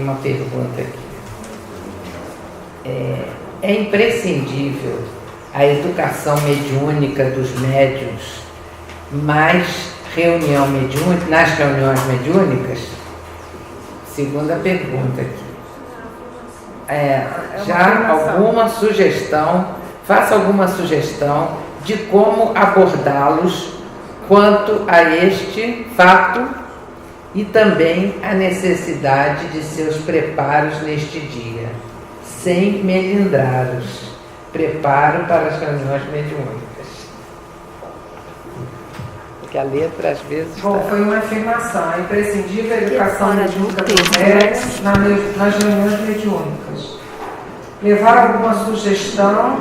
tem uma pergunta aqui. É imprescindível a educação mediúnica dos médiuns, mais reunião mediúnica, nas reuniões mediúnicas? Segunda pergunta aqui. Já alguma sugestão, faça alguma sugestão de como abordá-los quanto a este fato e também a necessidade de seus preparos neste dia, sem melindrar-os. Preparo para as reuniões mediúnicas. Porque a letra às vezes... Bom, foi uma afirmação. É imprescindível a educação mediúnica dos médiuns nas reuniões mediúnicas. Levar alguma sugestão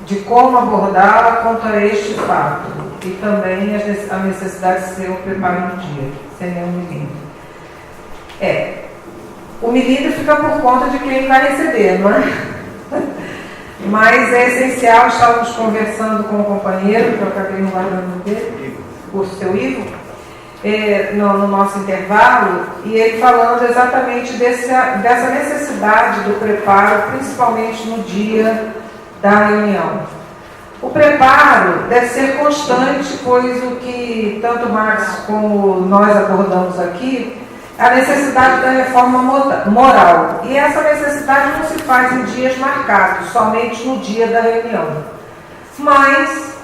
de como abordá-la quanto a este fato. E também a necessidade de ser o preparo do dia, sem nenhum milímetro. O milímetro fica por conta de quem vai receber, não é? Mas é essencial, estávamos conversando com um companheiro, que eu acabei não guardando dele, o seu Ivo, no nosso intervalo, e ele falando exatamente dessa necessidade do preparo, principalmente no dia da reunião. O preparo deve ser constante, pois o que tanto Marx como nós abordamos aqui, a necessidade da reforma moral. E essa necessidade não se faz em dias marcados, somente no dia da reunião. Mas,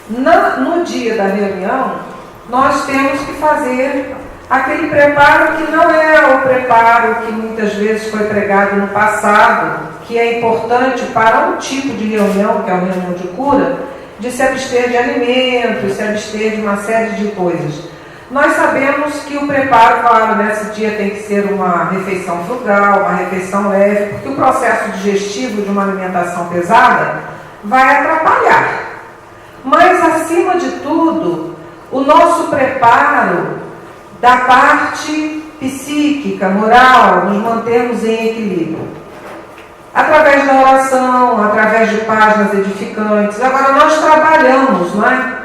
no dia da reunião, nós temos que fazer aquele preparo que não é o preparo que muitas vezes foi pregado no passado, que é importante para um tipo de reunião, que é a reunião de cura, de se abster de alimentos, se abster de uma série de coisas. Nós sabemos que o preparo, claro, nesse dia tem que ser uma refeição frugal, uma refeição leve, porque o processo digestivo de uma alimentação pesada vai atrapalhar. Mas, acima de tudo, o nosso preparo da parte psíquica, moral, nos mantermos em equilíbrio. Através da oração, através de páginas edificantes. Agora, nós trabalhamos, não é?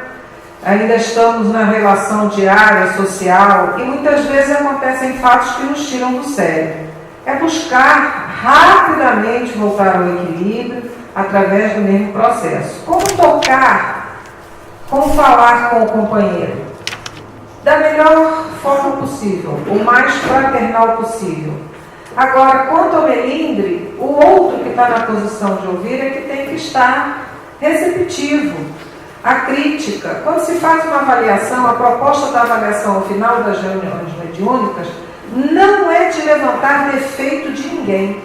Ainda estamos na relação diária, social, e muitas vezes acontecem fatos que nos tiram do sério. É buscar rapidamente voltar ao equilíbrio através do mesmo processo. Como tocar, como falar com o companheiro? Da melhor forma possível, o mais fraternal possível. Agora, quanto ao melindre, o outro que está na posição de ouvir é que tem que estar receptivo. A crítica, quando se faz uma avaliação, a proposta da avaliação ao final das reuniões mediúnicas não é de levantar defeito de ninguém,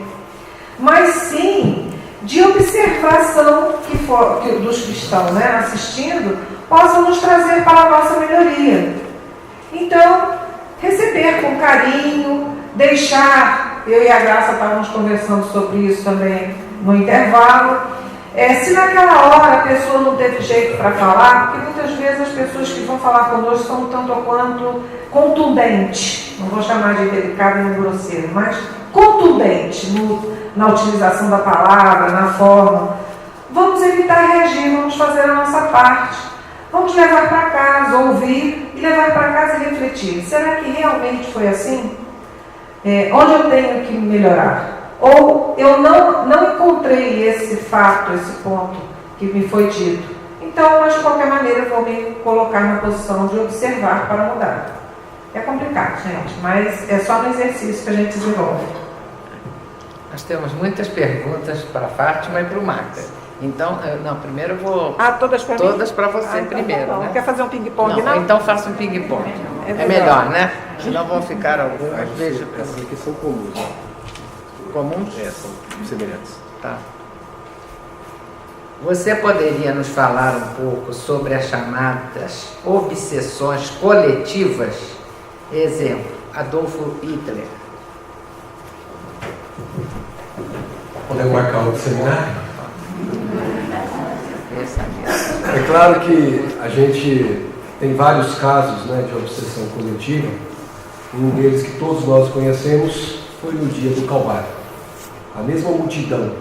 mas sim de observação que dos que estão assistindo possam nos trazer para a nossa melhoria. Então, receber com carinho, deixar, eu e a Graça estávamos conversando sobre isso também no intervalo. Se naquela hora a pessoa não teve jeito para falar, porque muitas vezes as pessoas que vão falar conosco são tanto ou quanto contundentes, não vou chamar de delicado nem grosseiro, mas contundente na utilização da palavra, na forma. Vamos evitar reagir, vamos fazer a nossa parte. Vamos levar para casa, ouvir e levar para casa e refletir. Será que realmente foi assim? Onde eu tenho que melhorar? Ou eu não encontrei esse fato, esse ponto que me foi dito. Então, mas de qualquer maneira, eu vou me colocar na posição de observar para mudar. É complicado, gente, mas é só no exercício que a gente desenvolve. Nós temos muitas perguntas para a Fátima e para o Magda. Então, primeiro eu vou... todas para mim? Todas para você primeiro, tá bom. né? Quer fazer um ping-pong, não? Então faça um ping-pong. É melhor, né? Senão vão ficar algumas vezes... Essas aqui são comuns, né? Comuns? São semelhantes. Tá. Você poderia nos falar um pouco sobre as chamadas obsessões coletivas? Exemplo, Adolfo Hitler. Podemos marcar outro seminário? É claro que a gente tem vários casos de obsessão coletiva. Um deles que todos nós conhecemos foi no dia do Calvário. A mesma multidão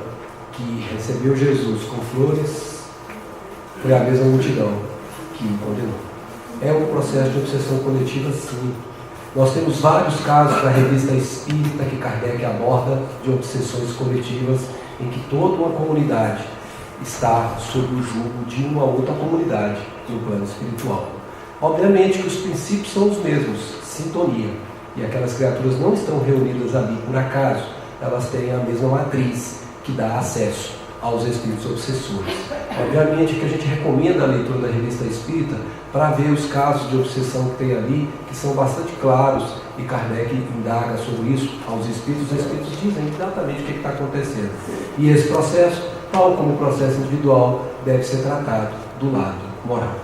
que recebeu Jesus com flores foi a mesma multidão que o condenou. É um processo de obsessão coletiva, sim. Nós temos vários casos na revista Espírita que Kardec aborda de obsessões coletivas em que toda uma comunidade está sob o jugo de uma outra comunidade no plano espiritual. Obviamente que os princípios são os mesmos, sintonia, e aquelas criaturas não estão reunidas ali por acaso, elas têm a mesma matriz que dá acesso aos espíritos obsessores. Obviamente que a gente recomenda a leitura da revista Espírita para ver os casos de obsessão que tem ali, que são bastante claros, e Kardec indaga sobre isso aos espíritos. Os espíritos dizem exatamente o que está acontecendo. E esse processo, tal como o processo individual, deve ser tratado do lado moral.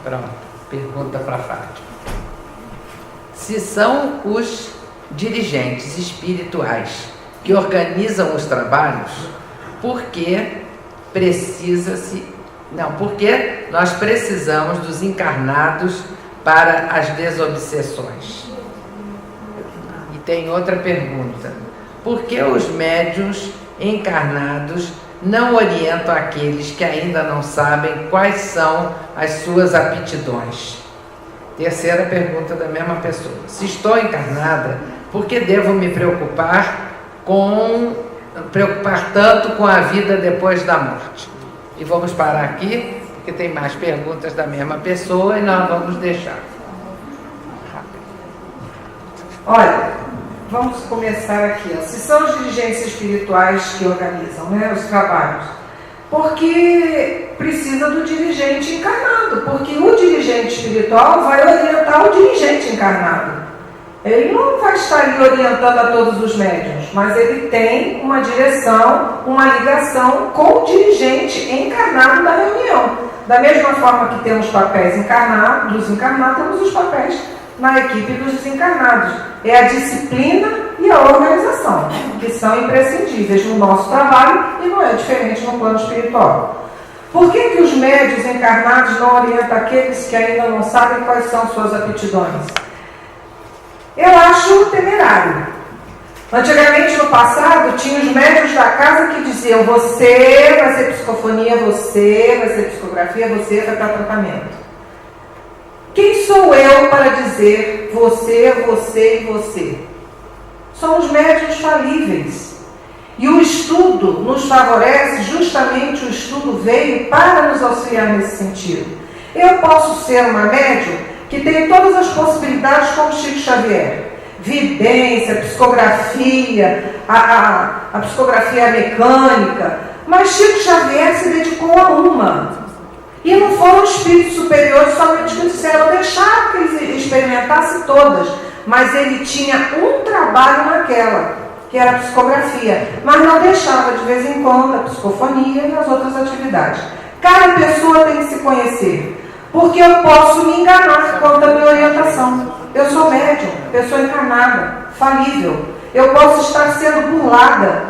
Pronto, pergunta para a Fátima. Se são os dirigentes espirituais que organizam os trabalhos, por que nós precisamos dos encarnados para as desobsessões? E tem outra pergunta. Por que os médiuns encarnados não orientam aqueles que ainda não sabem quais são as suas aptidões? Terceira pergunta da mesma pessoa. Se estou encarnada, por que devo me preocupar tanto com a vida depois da morte? E vamos parar aqui, porque tem mais perguntas da mesma pessoa e nós vamos deixar. Olha, vamos começar aqui. Se são os dirigentes espirituais que organizam, né, os trabalhos, porque precisa do dirigente encarnado, porque o dirigente espiritual vai orientar o dirigente encarnado. Ele não vai estar ali orientando a todos os médiuns, mas ele tem uma direção, uma ligação com o dirigente encarnado da reunião. Da mesma forma que temos papéis encarnados, dos encarnados, temos os papéis na equipe dos desencarnados. É a disciplina e a organização, que são imprescindíveis no nosso trabalho e não é diferente no plano espiritual. Por que os médiuns encarnados não orientam aqueles que ainda não sabem quais são suas aptidões? Eu acho temerário. Antigamente, no passado, tinha os médiuns da casa que diziam: você vai ser psicofonia, você vai ser psicografia, você vai para tratamento. Quem sou eu para dizer você, você e você? São os médiuns falíveis. E o estudo nos favorece, justamente o estudo veio para nos auxiliar nesse sentido. Eu posso ser uma médium que tem todas as possibilidades como Chico Xavier. Vidência, psicografia, a psicografia mecânica. Mas Chico Xavier se dedicou a uma. E não foram espíritos superiores somente que disseram, deixaram que ele experimentasse todas. Mas ele tinha um trabalho naquela, que era a psicografia. Mas não deixava de vez em quando a psicofonia e as outras atividades. Cada pessoa tem que se conhecer. Porque eu posso me enganar quanto à minha orientação. Eu sou médium, pessoa encarnada, falível. Eu posso estar sendo burlada.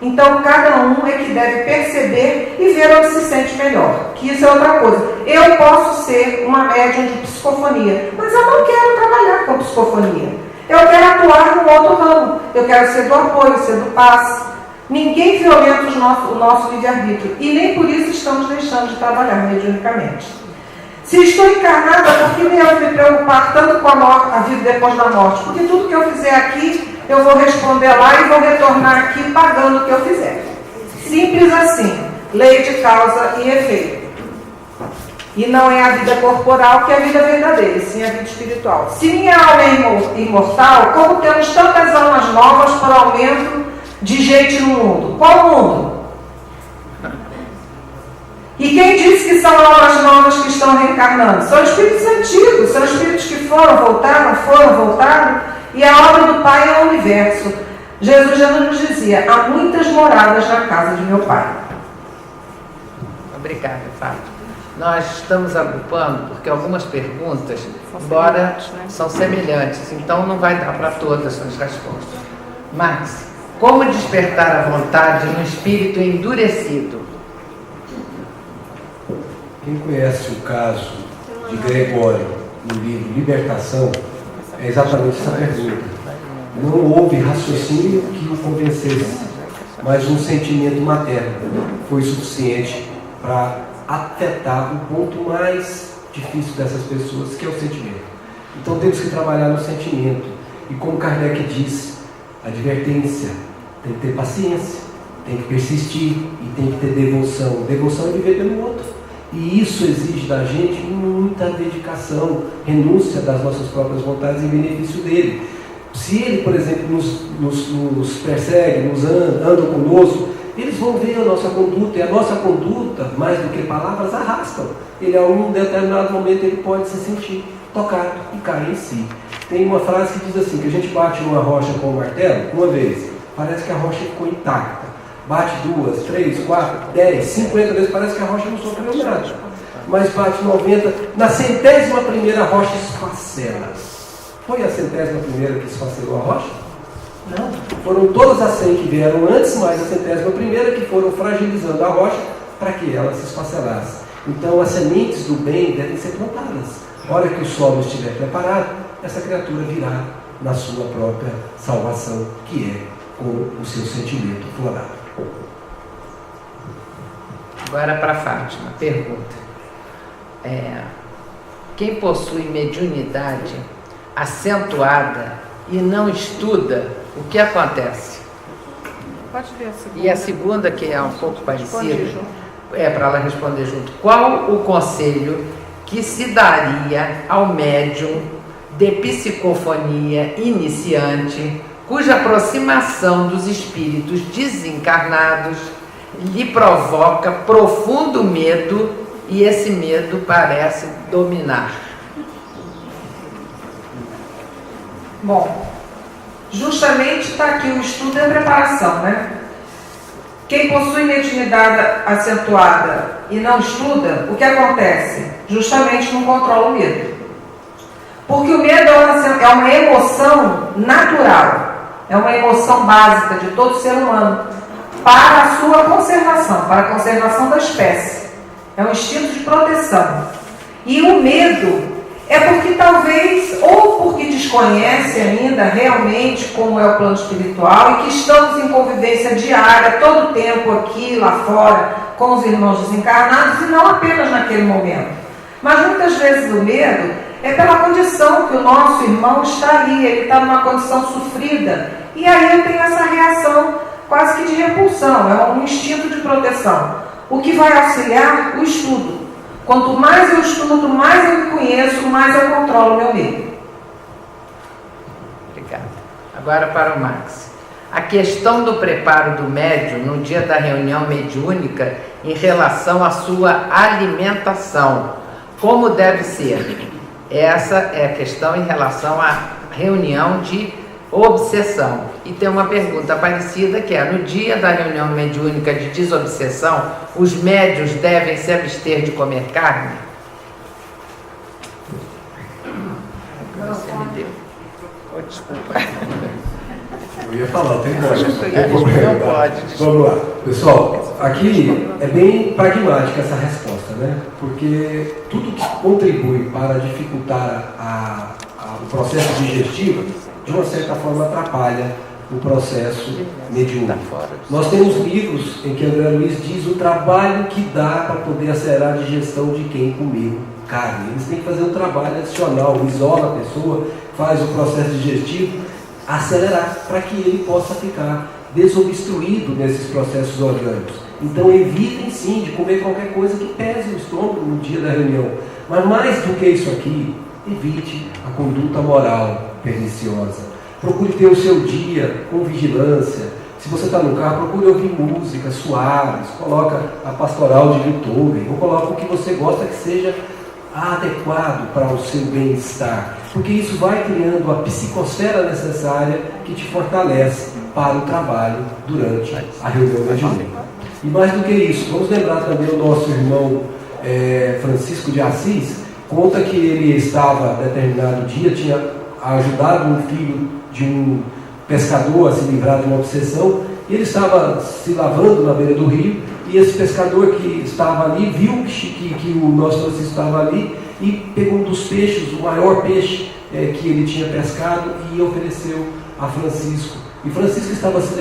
Então, cada um é que deve perceber e ver onde se sente melhor. Que isso é outra coisa. Eu posso ser uma médium de psicofonia, mas eu não quero trabalhar com psicofonia. Eu quero atuar no outro ramo. Eu quero ser do apoio, ser do passe. Ninguém violenta o nosso livre-arbítrio. E nem por isso estamos deixando de trabalhar mediunicamente. Se estou encarnada, por que devo me preocupar tanto com a vida depois da morte? Porque tudo que eu fizer aqui, eu vou responder lá e vou retornar aqui pagando o que eu fizer. Simples assim. Lei de causa e efeito. E não é a vida corporal que é a vida verdadeira, sim a vida espiritual. Se minha alma é imortal, como temos tantas almas novas para o aumento de gente no mundo? Qual mundo? E quem disse que são almas novas que estão reencarnando? São espíritos antigos, são espíritos que voltaram, e a obra do Pai é o universo. Jesus já nos dizia, há muitas moradas na casa de meu Pai. Obrigada, Fátima. Nós estamos agrupando porque algumas perguntas, embora são semelhantes, então não vai dar para todas as respostas. Mas, como despertar a vontade no espírito endurecido? Quem conhece o caso de Gregório no livro Libertação, é exatamente essa pergunta. Não houve raciocínio que o convencesse, mas um sentimento materno foi suficiente para afetar o ponto mais difícil dessas pessoas, que é o sentimento. Então temos que trabalhar no sentimento. E como Kardec diz, advertência, tem que ter paciência, tem que persistir e tem que ter devoção. Devoção é viver pelo outro. E isso exige da gente muita dedicação, renúncia das nossas próprias vontades em benefício dele. Se ele, por exemplo, nos persegue, anda conosco, eles vão ver a nossa conduta, e a nossa conduta, mais do que palavras, arrastam. Ele, a um determinado momento, ele pode se sentir tocado e cair em si. Tem uma frase que diz assim, que a gente bate numa rocha com o martelo, uma vez, parece que a rocha ficou intacta. Bate 2, 3, 4, 10, 50 vezes, parece que a rocha não sofreu nada. Mas bate 90, na 100ª a rocha esfacela. Foi a 100ª que esfacelou a rocha? Não. Foram todas as 100 que vieram antes, mais a 100ª que foram fragilizando a rocha para que ela se esfacelasse. Então as sementes do bem devem ser plantadas. A hora que o solo estiver preparado, essa criatura virá na sua própria salvação, que é com o seu sentimento florado. Agora para Fátima, pergunta. Quem possui mediunidade acentuada e não estuda, o que acontece? Pode ver a segunda. E a segunda, que é um pouco parecida, para ela responder junto. Qual o conselho que se daria ao médium de psicofonia iniciante, cuja aproximação dos espíritos desencarnados lhe provoca profundo medo e esse medo parece dominar? Bom, justamente está aqui o estudo e a preparação, né? Quem possui mediunidade acentuada e não estuda, o que acontece? Justamente não controla o medo. Porque o medo é uma emoção natural, é uma emoção básica de todo ser humano, para a sua conservação, para a conservação da espécie. É um instinto de proteção. E o medo é porque talvez, ou porque desconhece ainda realmente como é o plano espiritual e que estamos em convivência diária, todo o tempo aqui, lá fora, com os irmãos desencarnados e não apenas naquele momento. Mas muitas vezes o medo é pela condição que o nosso irmão está ali, ele está numa condição sofrida. E aí eu tenho essa reação quase que de repulsão, é um instinto de proteção. O que vai auxiliar? O estudo. Quanto mais eu estudo, mais eu me conheço, mais eu controlo o meu medo. Obrigada. Agora para o Max. A questão do preparo do médium no dia da reunião mediúnica em relação à sua alimentação. Como deve ser? Essa é a questão em relação à reunião de obsessão. E tem uma pergunta parecida que é: no dia da reunião mediúnica de desobsessão, os médiuns devem se abster de comer carne? Você me deu. Oh, desculpa. Eu ia falar, tem Não pode. Vamos lá. Pessoal, aqui é bem pragmática essa resposta, né? Porque tudo que contribui para dificultar o processo digestivo, de uma certa forma atrapalha o processo mediúnico. Nós temos livros em que André Luiz diz o trabalho que dá para poder acelerar a digestão de quem comeu carne. Eles têm que fazer um trabalho adicional, isola a pessoa, faz o processo digestivo acelerar para que ele possa ficar desobstruído nesses processos orgânicos. Então evitem sim de comer qualquer coisa que pese o estômago no dia da reunião. Mas mais do que isso aqui, evite a conduta moral perniciosa. Procure ter o seu dia com vigilância. Se você está no carro, procure ouvir música suaves, coloca a pastoral de Beethoven, ou coloca o que você gosta que seja adequado para o seu bem-estar, porque isso vai criando a psicosfera necessária que te fortalece para o trabalho durante a reunião mediúnica. E mais do que isso, vamos lembrar também o nosso irmão Francisco de Assis, conta que ele estava, determinado dia, tinha ajudado um filho de um pescador a se livrar de uma obsessão, e ele estava se lavando na beira do rio, e esse pescador que estava ali viu que o nosso Francisco estava ali e pegou um dos peixes, o maior peixe que ele tinha pescado, e ofereceu a Francisco. E Francisco estava se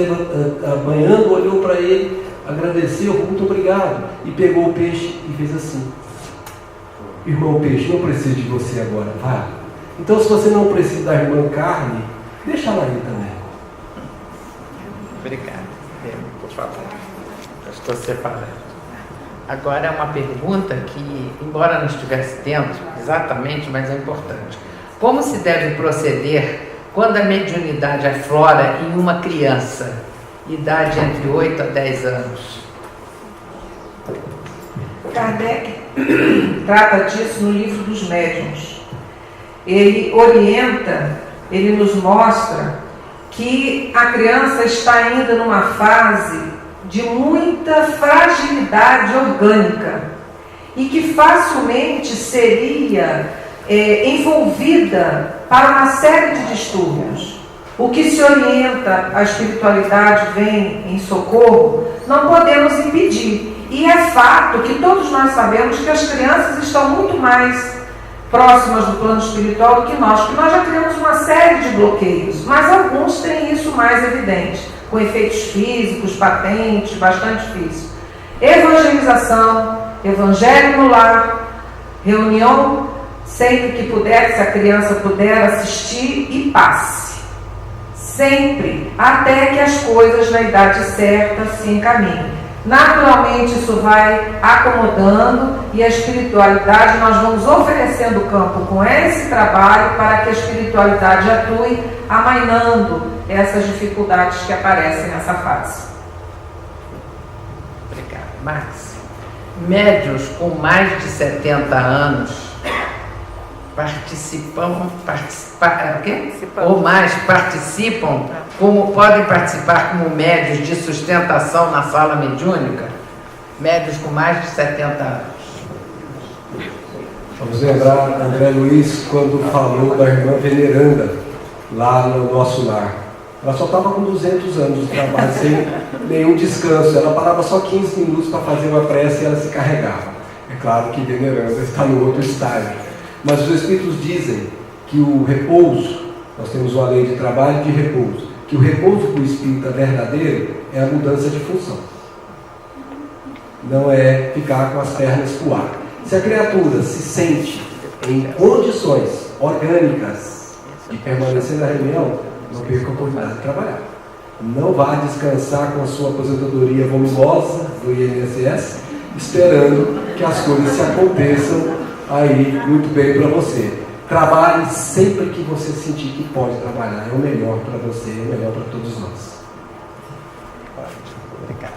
banhando, olhou para ele, agradeceu, muito obrigado, e pegou o peixe e fez assim. irmão Peixe não precisa de você agora, vá. Então, se você não precisa da irmã Carne, deixa ela aí também. Obrigado. Por favor. Eu estou separando. Agora é uma pergunta que, embora não estivesse dentro exatamente, mas é importante. Como se deve proceder quando a mediunidade aflora em uma criança, idade entre 8 a 10 anos? Kardec trata disso no livro dos médiuns. Ele orienta, ele nos mostra que a criança está ainda numa fase de muita fragilidade orgânica e que facilmente seria envolvida para uma série de distúrbios. O que se orienta, a espiritualidade vem em socorro, não podemos impedir. E é fato que todos nós sabemos que as crianças estão muito mais próximas do plano espiritual do que nós, porque nós já criamos uma série de bloqueios, mas alguns têm isso mais evidente, com efeitos físicos, patentes, bastante difícil. Evangelização, evangelho no lar, reunião sempre que puder, se a criança puder assistir, e passe. Sempre, até que as coisas na idade certa se encaminhem. Naturalmente isso vai acomodando e a espiritualidade, nós vamos oferecendo o campo com esse trabalho para que a espiritualidade atue amainando essas dificuldades que aparecem nessa fase. Obrigado. Max, médiuns com mais de 70 anos podem participar como médios de sustentação na sala mediúnica? Médios com mais de 70 anos. Vamos lembrar André Luiz quando falou da irmã Veneranda lá no nosso lar. Ela só estava com 200 anos de trabalho, sem nenhum descanso. Ela parava só 15 minutos para fazer uma prece e ela se carregava. É claro que Veneranda está no outro estágio. Mas os Espíritos dizem que o repouso, nós temos uma lei de trabalho e de repouso, que o repouso para o Espírita verdadeiro é a mudança de função. Não é ficar com as pernas para o ar. Se a criatura se sente em condições orgânicas de permanecer na reunião, não perca a oportunidade de trabalhar. Não vá descansar com a sua aposentadoria volumosa do INSS, esperando que as coisas se aconteçam aí muito bem para você. Trabalhe sempre que você sentir que pode trabalhar. É o melhor para você, é o melhor para todos nós. Obrigado.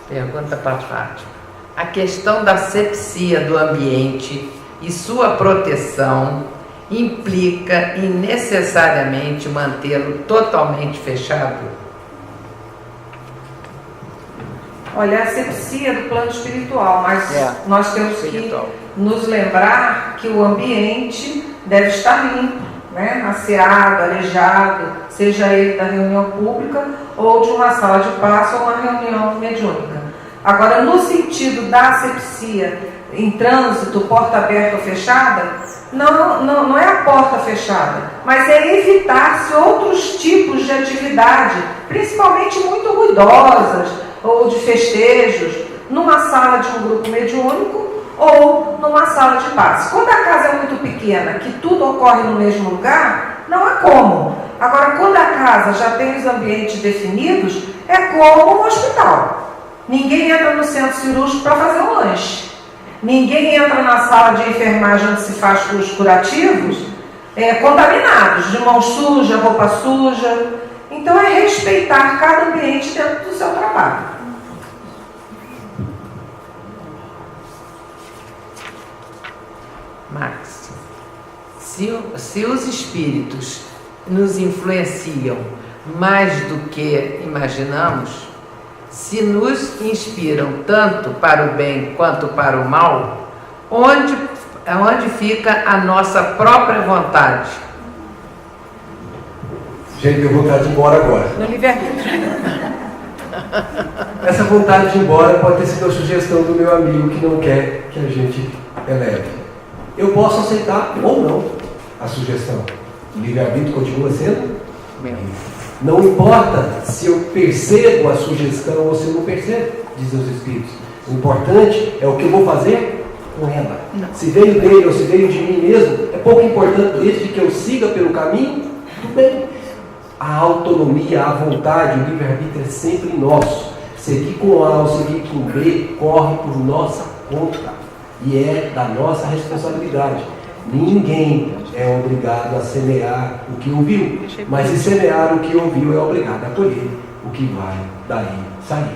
Pergunta para a Fátima. A questão da asepsia do ambiente e sua proteção implica em necessariamente mantê-lo totalmente fechado? Olha, a asepsia do plano espiritual, mas nós temos que nos lembrar que o ambiente deve estar limpo, né? Asseado, arejado, seja ele da reunião pública ou de uma sala de passe ou uma reunião mediúnica. Agora, no sentido da asepsia em trânsito, porta aberta ou fechada, não é a porta fechada, mas é evitar-se outros tipos de atividade, principalmente muito ruidosas, ou de festejos, numa sala de um grupo mediúnico ou numa sala de passe. Quando a casa é muito pequena, que tudo ocorre no mesmo lugar, não há como. Agora, quando a casa já tem os ambientes definidos, é como um hospital. Ninguém entra no centro cirúrgico para fazer um lanche. Ninguém entra na sala de enfermagem onde se faz os curativos contaminados, de mão suja, roupa suja. Então é respeitar cada ambiente dentro do seu trabalho. Max, se os espíritos nos influenciam mais do que imaginamos, se nos inspiram tanto para o bem quanto para o mal, onde fica a nossa própria vontade? Gente, eu tenho vontade de ir embora agora. No livre-arbítrio. Essa vontade de ir embora pode ter sido a sugestão do meu amigo que não quer que a gente eleve. Eu posso aceitar ou não a sugestão. O livre-arbítrio continua sendo meu. Não importa se eu percebo a sugestão ou se eu não percebo. dizem os Espíritos. O importante é o que eu vou fazer com ela. Se veio dele ou se veio de mim mesmo, é pouco importante, desde que eu siga pelo caminho, tudo bem. A autonomia, a vontade, o livre-arbítrio é sempre nosso. Seguir com A ou seguir com B corre por nossa conta e é da nossa responsabilidade. Ninguém é obrigado a semear o que ouviu, mas se semear o que ouviu, é obrigado a colher o que vai daí sair.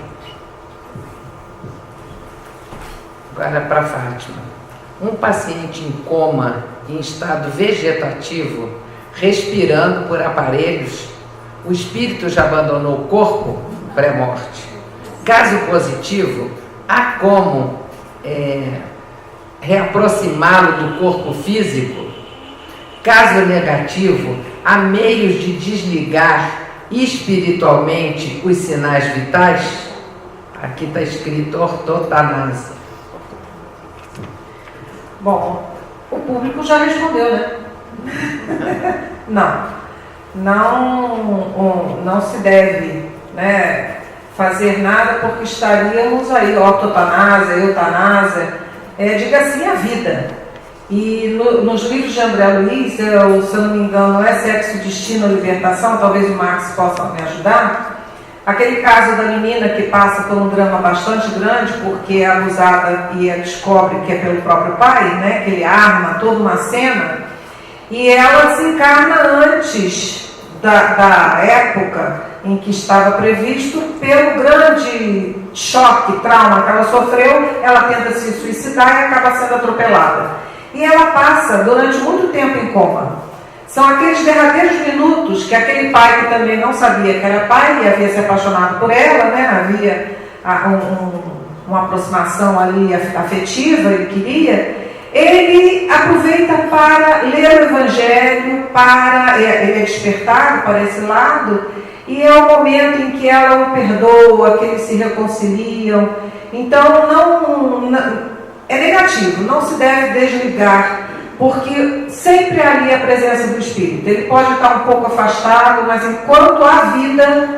Agora para Fátima. Um paciente em coma, em estado vegetativo, respirando por aparelhos, o espírito já abandonou o corpo pré-morte. Caso positivo, há como reaproximá-lo do corpo físico? Caso negativo, há meios de desligar espiritualmente os sinais vitais? Aqui está escrito ortotanásia. Bom, o público já respondeu, né? Não se deve, né, fazer nada porque estaríamos aí, ortotanásia, eutanásia, diga sim à vida. E nos livros de André Luiz, se eu não me engano, é Sexo, Destino, Libertação, talvez o Max possa me ajudar. Aquele caso da menina que passa por um drama bastante grande porque é abusada e descobre que é pelo próprio pai, né, que ele arma toda uma cena, e ela se encarna antes da época em que estava previsto, pelo grande choque, trauma que ela sofreu. Ela tenta se suicidar e acaba sendo atropelada. E ela passa durante muito tempo em coma. São aqueles derradeiros minutos que aquele pai, que também não sabia que era pai e havia se apaixonado por ela, né? Havia uma aproximação ali afetiva, ele queria, ele aproveita para ler o Evangelho, ele é despertado para esse lado, e é o momento em que ela o perdoa, que eles se reconciliam. Então é negativo, não se deve desligar, porque sempre ali a presença do Espírito. Ele pode estar um pouco afastado, mas enquanto há vida,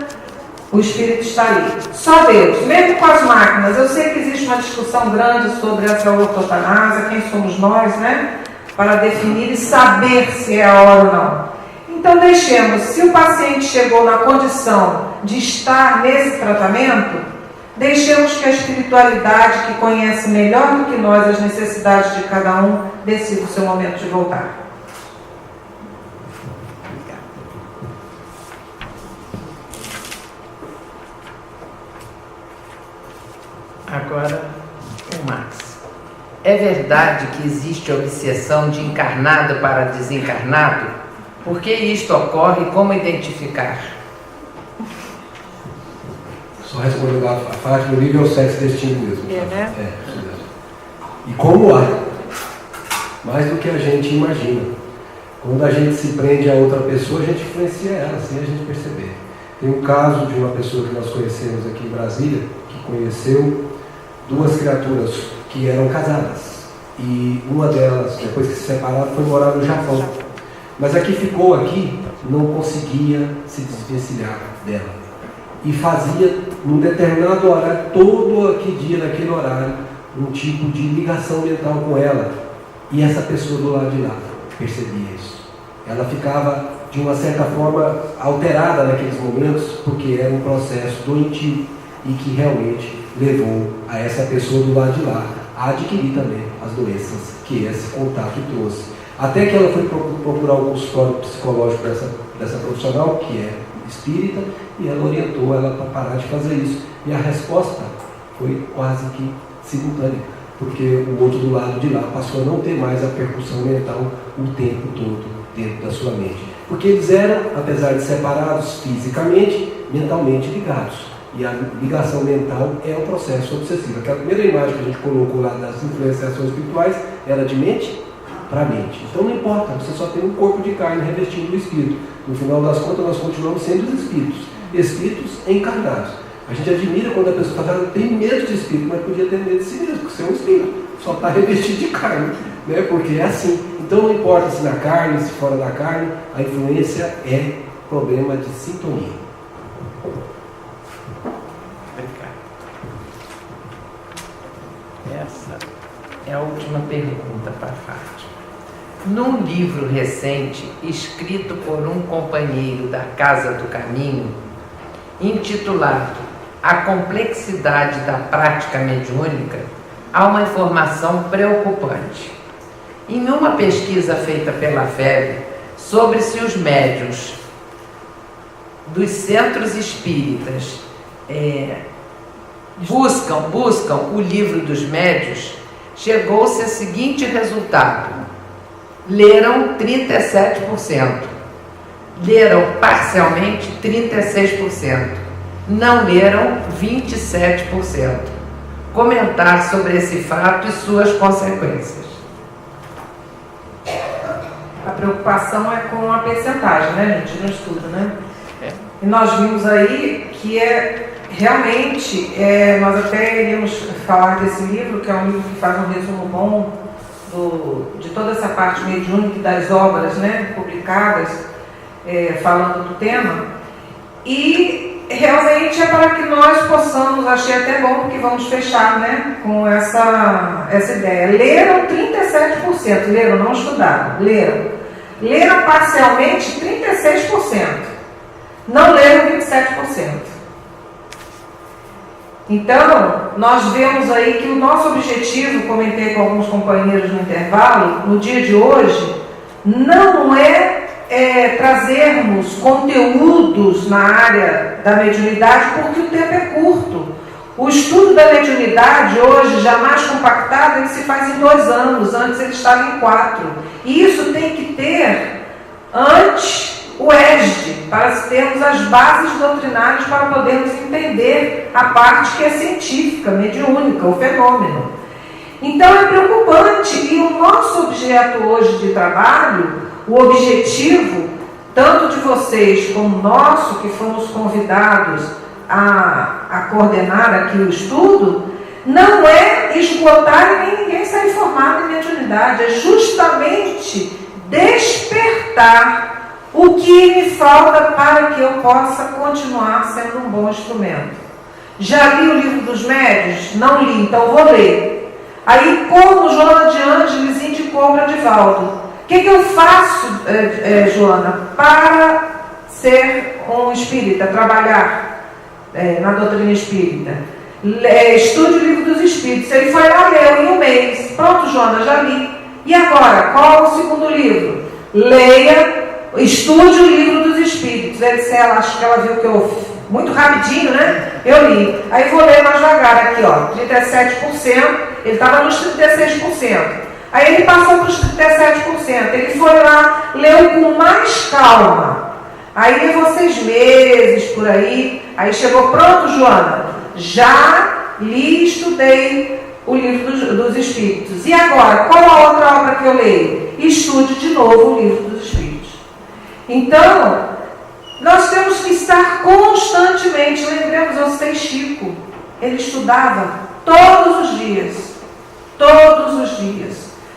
o Espírito está ali. Só Deus, mesmo com as máquinas. Eu sei que existe uma discussão grande sobre essa ortotanásia, quem somos nós, né, para definir e saber se é a hora ou não. Então deixemos, se o paciente chegou na condição de estar nesse tratamento, deixemos que a espiritualidade, que conhece melhor do que nós as necessidades de cada um, decida o seu momento de voltar. Agora, o Max. É verdade que existe obsessão de encarnado para desencarnado? Por que isto ocorre e como identificar? Só respondendo a Fátima, o nível 7 destino mesmo. Né? Isso mesmo. E como há, mais do que a gente imagina. Quando a gente se prende a outra pessoa, a gente influencia ela, sem a gente perceber. Tem um caso de uma pessoa que nós conhecemos aqui em Brasília, que conheceu duas criaturas que eram casadas. E uma delas, depois que se separaram, foi morar no Japão. Mas a que ficou aqui não conseguia se desvencilhar dela. E fazia, num determinado horário, todo aquele dia, naquele horário, um tipo de ligação mental com ela. E essa pessoa do lado de lá percebia isso. Ela ficava, de uma certa forma, alterada naqueles momentos, porque era um processo doentio e que realmente levou a essa pessoa do lado de lá a adquirir também as doenças que esse contato trouxe. Até que ela foi procurar o consultório psicológico dessa profissional, que é espírita, e ela orientou ela para parar de fazer isso. E a resposta foi quase que simultânea, porque o outro do lado de lá passou a não ter mais a percussão mental o tempo todo dentro da sua mente. Porque eles eram, apesar de separados fisicamente, mentalmente ligados. E a ligação mental é um processo obsessivo. Aquela primeira imagem que a gente colocou lá das influenciações espirituais era de mente para mente. Então não importa, você só tem um corpo de carne revestido do espírito. No final das contas, nós continuamos sendo os espíritos encarnados. A gente admira quando a pessoa fala, tem medo de espírito, mas podia ter medo de si mesmo, porque você é um espírito, só está revestido de carne, né? Porque é assim. Então não importa se na carne, se fora da carne, a influência é problema de sintonia. É a última pergunta para Fátima. Num livro recente, escrito por um companheiro da Casa do Caminho, intitulado A Complexidade da Prática Mediúnica, há uma informação preocupante. Em uma pesquisa feita pela FEB sobre se os médiuns dos centros espíritas buscam o livro dos médiuns, chegou-se ao seguinte resultado: leram 37%, leram parcialmente 36%, não leram 27%. Comentar sobre esse fato e suas consequências. A preocupação é com a percentagem, né, gente, no estudo, né? E nós vimos aí que realmente, nós até iríamos falar desse livro, que é um livro que faz um resumo bom de toda essa parte mediúnica das obras, né, publicadas, falando do tema, e realmente é para que nós possamos, achei até bom, porque vamos fechar, né, com essa ideia. Leram 37%, leram, não estudaram, leram parcialmente 36%, não leram 27%. Então, nós vemos aí que o nosso objetivo, comentei com alguns companheiros no intervalo, no dia de hoje, não é trazermos conteúdos na área da mediunidade, porque o tempo é curto. O estudo da mediunidade hoje, já mais compactado, ele se faz em 2 anos, antes ele estava em 4. E isso tem que ter antes o ESD, para termos as bases doutrinárias para podermos entender a parte que é científica, mediúnica, o fenômeno. Então é preocupante, e o nosso objeto hoje de trabalho, o objetivo, tanto de vocês como nosso, que fomos convidados a coordenar aqui o estudo, não é esgotar e nem ninguém sair formado em mediunidade, é justamente despertar o que me falta para que eu possa continuar sendo um bom instrumento. Já li o livro dos médiuns? Não li, então vou ler. Aí, como Joana de Ângeles indicou para Divaldo, o que eu faço, Joana, para ser um espírita, trabalhar na doutrina espírita? Estude o livro dos espíritos. Ele foi lá, leu em 1 mês. Pronto, Joana, já li. E agora, qual é o segundo livro? Leia, estude o livro dos espíritos. Ele disse, acho que ela viu que eu, muito rapidinho, né? Eu li. Aí vou ler mais devagar aqui, ó. 37%, ele estava nos 36%. Aí ele passou para os 37%. Ele foi lá, leu com mais calma. Aí levou 6 meses por aí. Aí chegou, pronto, Joana, já li e estudei o livro dos espíritos. E agora, qual a outra obra que eu leio? Estude de novo o livro dos espíritos. Então, nós temos que estar constantemente, lembremos você, Chico, ele estudava todos os dias,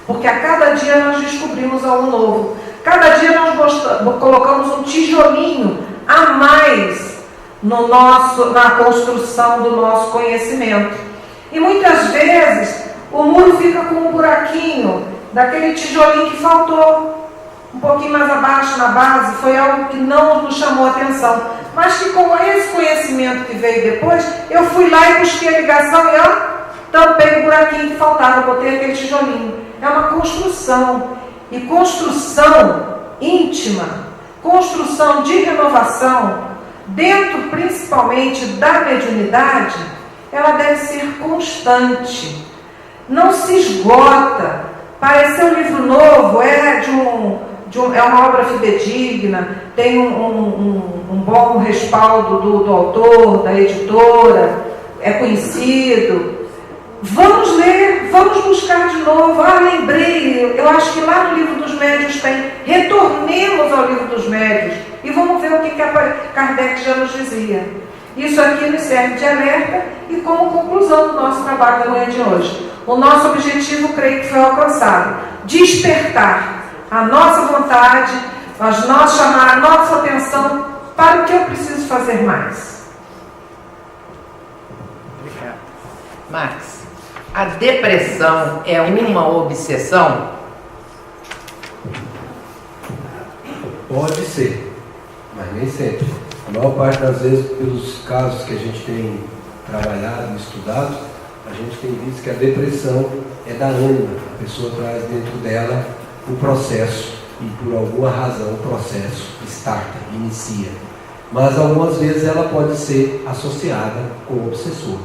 porque a cada dia nós descobrimos algo novo, cada dia nós colocamos um tijolinho a mais na construção do nosso conhecimento, e muitas vezes o muro fica com um buraquinho daquele tijolinho que faltou, um pouquinho mais abaixo na base, foi algo que não nos chamou a atenção, mas que com esse conhecimento que veio depois, eu fui lá e busquei a ligação e tampei o buraquinho que faltava, botei aquele tijolinho. É uma construção, e construção íntima, construção de renovação, dentro principalmente da mediunidade, ela deve ser constante, não se esgota. Parecer um livro novo, é uma obra fidedigna, tem um bom respaldo do autor, da editora, é conhecido. Vamos ler, vamos buscar de novo. Lembrei, eu acho que lá no livro dos médiuns tem. Retornemos ao livro dos médiuns e vamos ver o que Kardec já nos dizia. Isso aqui nos serve de alerta e como conclusão do nosso trabalho da manhã de hoje. O nosso objetivo, creio que foi alcançado. Despertar a nossa vontade, chamar a nossa atenção para o que eu preciso fazer mais. Obrigada. Max. A depressão é uma obsessão? Pode ser, mas nem sempre. A maior parte das vezes, pelos casos que a gente tem trabalhado, estudado, a gente tem visto que a depressão é da ânima. A pessoa traz dentro dela o processo e por alguma razão o processo starta, inicia. Mas algumas vezes ela pode ser associada com o obsessor.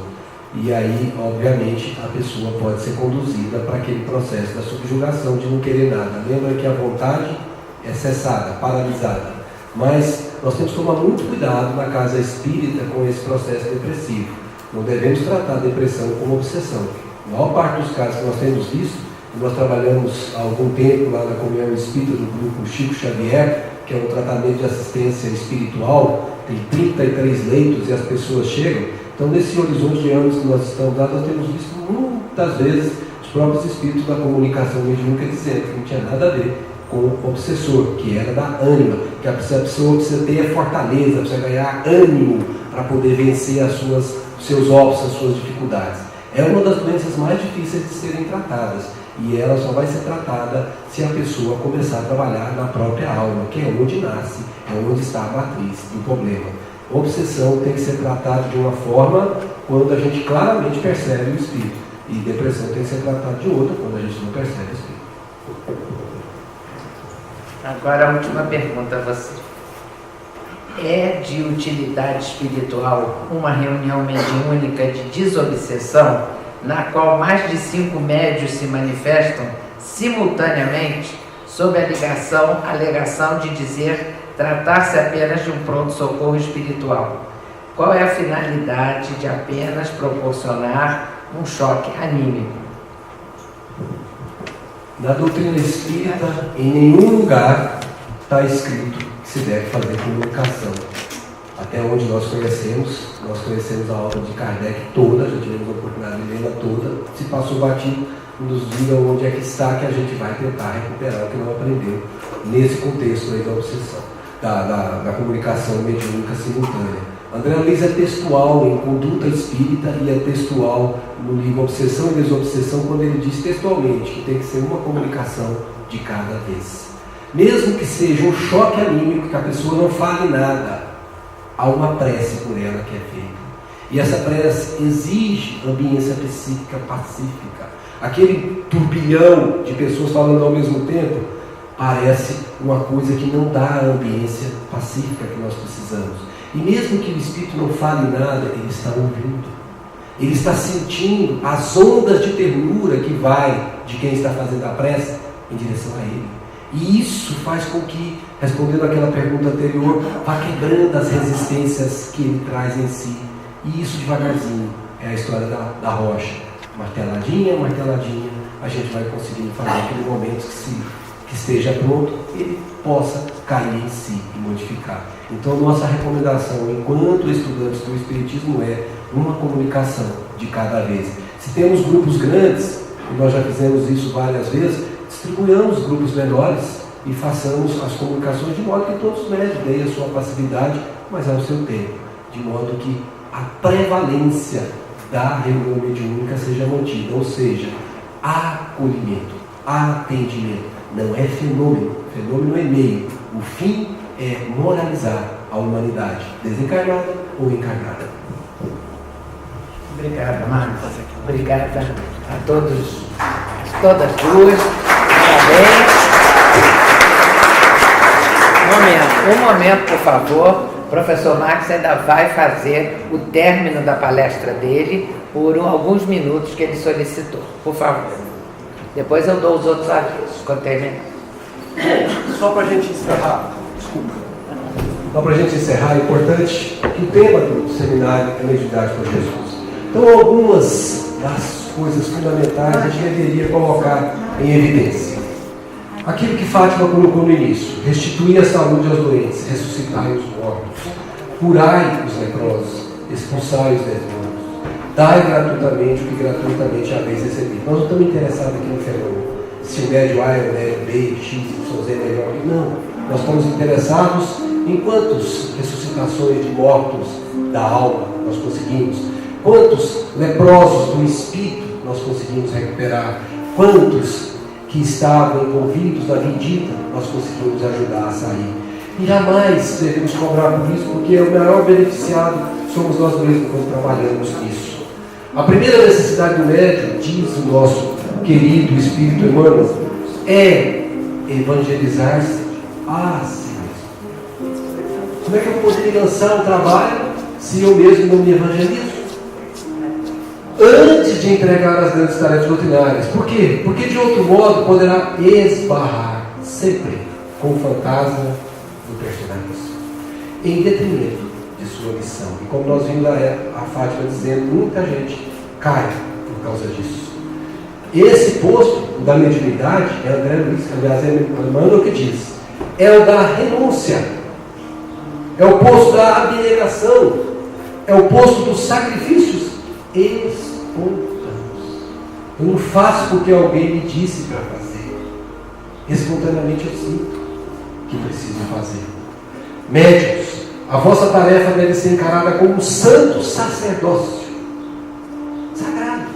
E aí, obviamente, a pessoa pode ser conduzida para aquele processo da subjugação de não querer nada. Lembra que a vontade é cessada, paralisada. Mas nós temos que tomar muito cuidado na casa espírita com esse processo depressivo. Não devemos tratar a depressão como obsessão. Na maior parte dos casos que nós temos visto, nós trabalhamos há algum tempo lá na Comunhão Espírita do grupo Chico Xavier, que é um tratamento de assistência espiritual, tem 33 leitos e as pessoas chegam. Então, nesse horizonte de anos que nós estamos lá, nós temos visto muitas vezes os próprios espíritos da comunicação mediúnica dizendo que não tinha nada a ver com o obsessor, que era da ânima, que a pessoa precisa ter fortaleza, precisa ganhar ânimo para poder vencer seus óbitos, as suas dificuldades. É uma das doenças mais difíceis de serem tratadas, e ela só vai ser tratada se a pessoa começar a trabalhar na própria alma, que é onde nasce, é onde está a matriz do problema. Obsessão tem que ser tratada de uma forma quando a gente claramente percebe o espírito, e depressão tem que ser tratada de outra quando a gente não percebe o espírito. Agora a última pergunta a você. É de utilidade espiritual uma reunião mediúnica de desobsessão, na qual mais de 5 médios se manifestam simultaneamente sob a alegação de dizer tratar-se apenas de um pronto-socorro espiritual? Qual é a finalidade de apenas proporcionar um choque anímico? Na doutrina espírita, em nenhum lugar está escrito que se deve fazer comunicação. Até onde nós conhecemos a obra de Kardec toda, já tivemos a oportunidade de lê-la toda. Se passou batido, nos diga onde é que está, que a gente vai tentar recuperar o que não aprendeu nesse contexto aí da obsessão, da comunicação mediúnica simultânea. André Luiz é textual em Conduta Espírita e é textual no livro Obsessão e Desobsessão, quando ele diz textualmente que tem que ser uma comunicação de cada vez. Mesmo que seja um choque anímico, que a pessoa não fale nada, há uma prece por ela que é feita. E essa prece exige ambiência psíquica pacífica. Aquele turbilhão de pessoas falando ao mesmo tempo parece uma coisa que não dá a ambiência pacífica que nós precisamos. E mesmo que o espírito não fale nada, ele está ouvindo. Ele está sentindo as ondas de ternura que vai de quem está fazendo a prece em direção a ele. E isso faz com que, respondendo àquela pergunta anterior, vá quebrando as resistências que ele traz em si. E isso devagarzinho é a história da rocha. Marteladinha, marteladinha, a gente vai conseguindo fazer aquele momento que esteja pronto, ele possa cair em si e modificar. Então, nossa recomendação, enquanto estudantes do Espiritismo, é uma comunicação de cada vez. Se temos grupos grandes, e nós já fizemos isso várias vezes, distribuamos grupos menores e façamos as comunicações de modo que todos os médios deem a sua passividade, mas ao seu tempo, de modo que a prevalência da reunião mediúnica seja mantida, ou seja, acolhimento, atendimento. Não é fenômeno é meio. O fim é moralizar a humanidade, desencarnada ou encarnada. Obrigada, Marcos. Obrigada a todas duas. Parabéns. Um momento, por favor. O professor Marcos ainda vai fazer o término da palestra dele por alguns minutos que ele solicitou. Por favor. Depois eu dou os outros avisos, quando terminar. Só para a gente encerrar, desculpa. Só para a gente encerrar, é importante que o tema do seminário é mediunidade por Jesus. Então, algumas das coisas fundamentais a gente deveria colocar em evidência. Aquilo que Fátima colocou no início: restituir a saúde aos doentes, ressuscitai os mortos, curai os leprosos, expulsai os demônios, dai gratuitamente o que gratuitamente haveis recebido. Nós não estamos interessados aqui no fenômeno, se o médio A é o médio B, X, Y, Z é melhor. Não, nós estamos interessados em quantas ressuscitações de mortos da alma nós conseguimos, quantos leprosos do espírito nós conseguimos recuperar. Quantos que estavam envolvidos na vendita, nós conseguimos ajudar a sair. E jamais devemos cobrar por isso, porque o maior beneficiado somos nós mesmos quando trabalhamos nisso. A primeira necessidade do médium, diz o nosso querido Espírito Emmanuel, é evangelizar-se a si mesmo. Como é que eu poderia lançar um trabalho se eu mesmo não me evangelizo? Antes de entregar as grandes tarefas doutrinárias. Por quê? Porque de outro modo poderá esbarrar sempre com o fantasma do personalismo, em detrimento de sua missão. E como nós vimos a Fátima dizendo, muita gente cai por causa disso. Esse posto da mediunidade, é André Luiz, aliás, é Emmanuel que diz, é o da renúncia, é o posto da abnegação, é o posto dos sacrifícios espontâneos. Eu não faço porque alguém me disse para fazer. Espontaneamente eu sinto que preciso fazer. Médiuns, a vossa tarefa deve ser encarada como um santo sacerdócio sagrado.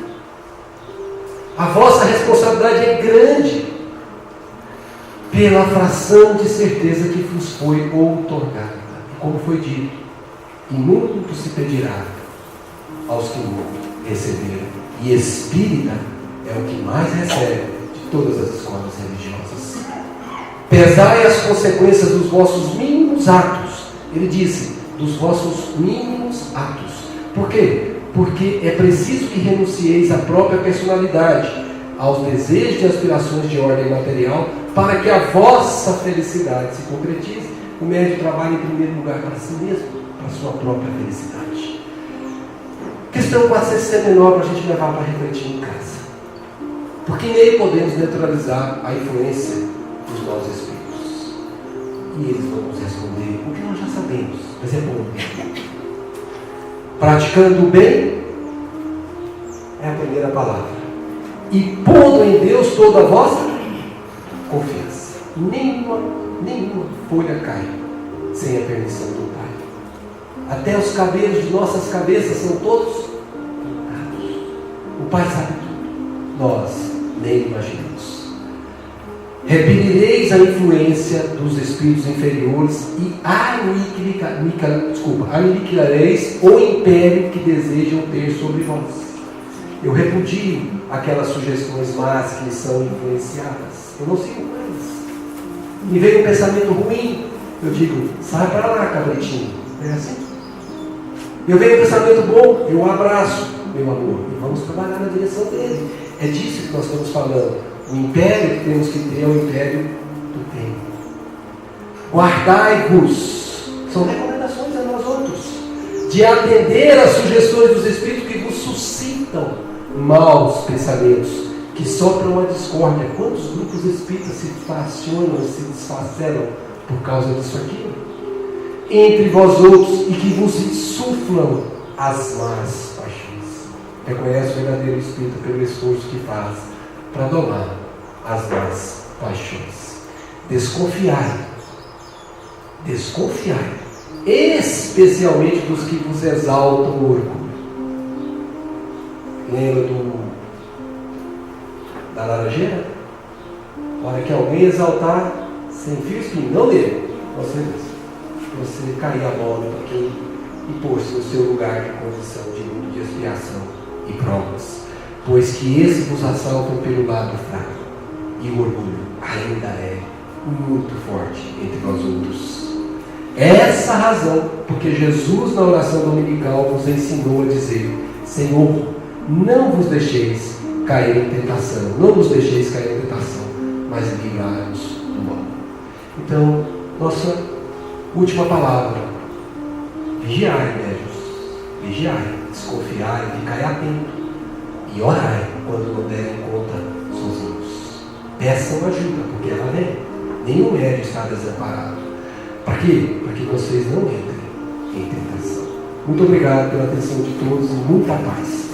A vossa responsabilidade é grande pela fração de certeza que vos foi outorgada. E como foi dito, e muito se pedirá aos que não receberam. E espírita é o que mais recebe de todas as escolas religiosas. Pesai as consequências dos vossos mínimos atos. Ele disse, dos vossos mínimos atos. Por quê? Porque é preciso que renuncieis à própria personalidade, aos desejos e aspirações de ordem material, para que a vossa felicidade se concretize. O médium trabalha em primeiro lugar para si mesmo, para a sua própria felicidade. Questão 469 para a gente levar para refletir em casa. Porque nele podemos neutralizar a influência dos maus espíritos. E eles vão nos responder o que nós já sabemos, mas é bom. Praticando o bem é a primeira palavra. E pondo em Deus toda a vossa confiança. Nenhuma folha cai sem a permissão do Pai. Até os cabelos de nossas cabeças são todos contados. O Pai sabe tudo. Nós nem imaginamos. Repelireis a influência dos espíritos inferiores e aniquilareis o império que desejam ter sobre vós. Eu repudio aquelas sugestões más que são influenciadas. Eu não sigo mais. Me veio um pensamento ruim, eu digo, sai para lá, cabritinho. É assim. Eu vejo um pensamento bom, eu abraço, meu amor, e vamos trabalhar na direção dele. É disso que nós estamos falando. O império que temos que ter é o império do tempo. Guardai-vos, são recomendações a nós outros, de atender às sugestões dos espíritos que vos suscitam maus pensamentos, que sopram a discórdia. Quantos grupos espíritas se fracionam, se desfacelam por causa disso aqui? Entre vós outros, e que vos insuflam as más paixões. Reconhece o verdadeiro espírito pelo esforço que faz para domar as más paixões. Desconfiai, especialmente dos que vos exaltam o orgulho. Lembra da laranjeira? Hora que alguém exaltar sem fio espinho, não dele, você cair a bola para quem e pôr-se no seu lugar de condição de mundo de expiação e provas, pois que esse vos assaltam pelo lado fraco, e o orgulho ainda é muito forte entre vós outros. Essa razão, porque Jesus na oração dominical vos ensinou a dizer: Senhor, não vos deixeis cair em tentação, não nos deixeis cair em tentação, mas livrai-nos do mal. Então, nossa última palavra: vigiai, médiuns, vigiai, desconfiai, ficai atento e orai quando não derem conta sozinhos. Peçam ajuda, porque ela vem. Nenhum médium está desamparado. Para quê? Para que vocês não entrem em tentação. Muito obrigado pela atenção de todos e muita paz.